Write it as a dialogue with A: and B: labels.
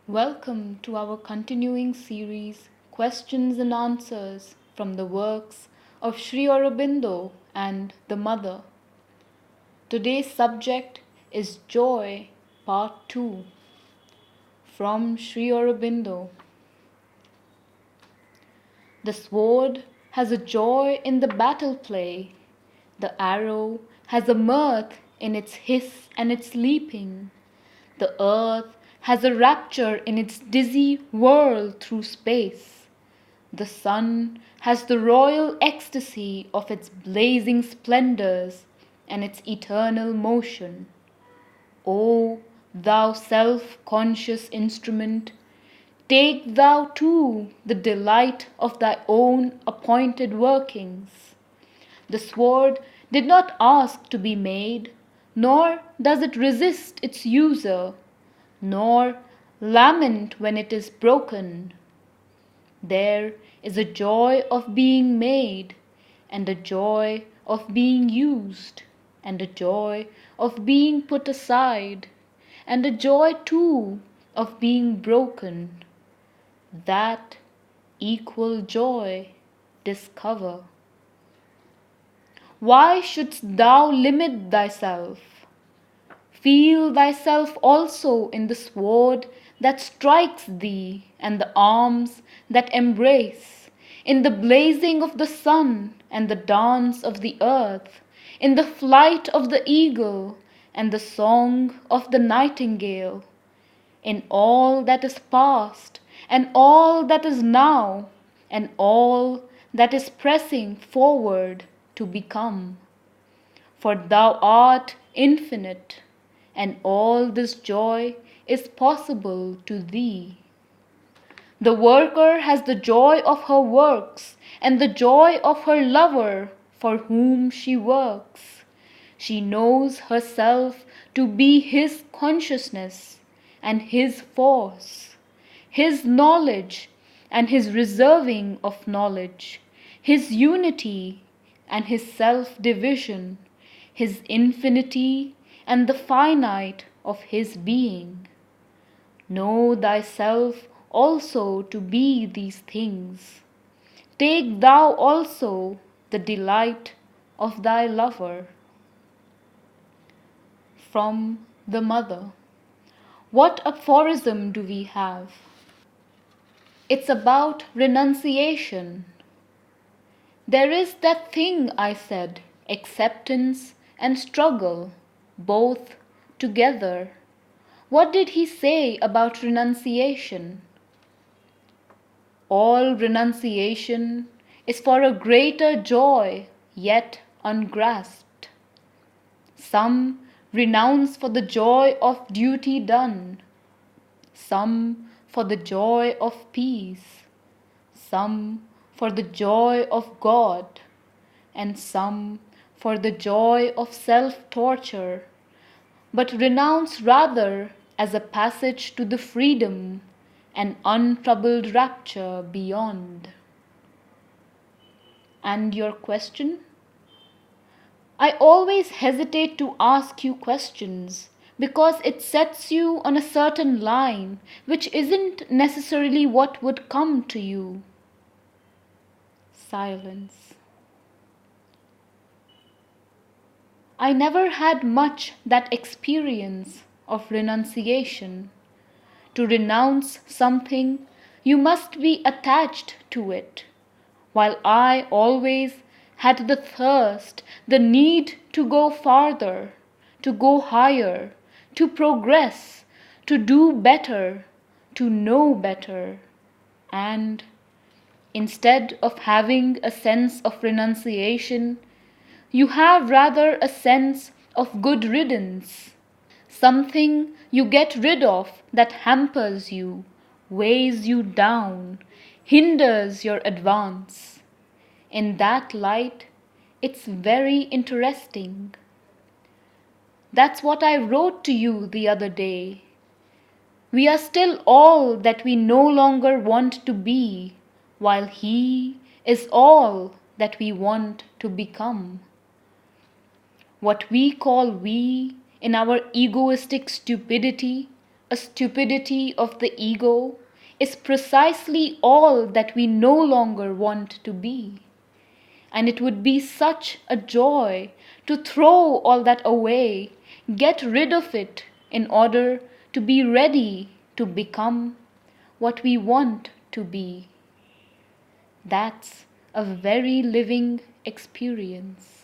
A: Welcome to our continuing series Questions and Answers from the works of Sri Aurobindo and the Mother. Today's subject is Joy, Part 2 from Sri Aurobindo. The sword has a joy in the battle play, the arrow has a mirth in its hiss and its leaping. The earth has a rapture in its dizzy whirl through space. The sun has the royal ecstasy of its blazing splendors and its eternal motion. O thou self-conscious instrument, take thou too the delight of thy own appointed workings. The sword did not ask to be made, nor does it resist its user, nor lament when it is broken. There is a joy of being made, and a joy of being used, and a joy of being put aside, and a joy too of being broken. That equal joy discover. Why shouldst thou limit thyself? Feel thyself also in the sword that strikes thee and the arms that embrace, in the blazing of the sun and the dance of the earth, in the flight of the eagle and the song of the nightingale, in all that is past and all that is now and all that is pressing forward to become. For thou art infinite, and all this joy is possible to thee. The worker has the joy of her works and the joy of her lover for whom she works. She knows herself to be his consciousness and his force, his knowledge and his reserving of knowledge, his unity and his self-division, his infinity and the finite of his being. Know thyself also to be these things. Take thou also the delight of thy lover. From the Mother. What aphorism do we have? It's about renunciation. There is that thing, I said, acceptance and struggle, both together. What did he say about renunciation? All renunciation is for a greater joy yet ungrasped. Some renounce for the joy of duty done, some for the joy of peace, some for the joy of God, and some for the joy of self-torture, but renounce rather as a passage to the freedom and untroubled rapture beyond. And your question? I always hesitate to ask you questions because it sets you on a certain line which isn't necessarily what would come to you. Silence. I never had much that experience of renunciation. To renounce something, you must be attached to it, while I always had the thirst, the need to go farther, to go higher, to progress, to do better, to know better, and instead of having a sense of renunciation, you have rather a sense of good riddance. Something you get rid of that hampers you, weighs you down, hinders your advance. In that light, it's very interesting. That's what I wrote to you the other day. We are still all that we no longer want to be, while He is all that we want to become. What we call we in our egoistic stupidity a stupidity of the ego, is precisely all that we no longer want to be. And it would be such a joy to throw all that away, get rid of it in order to be ready to become what we want to be. That's a very living experience.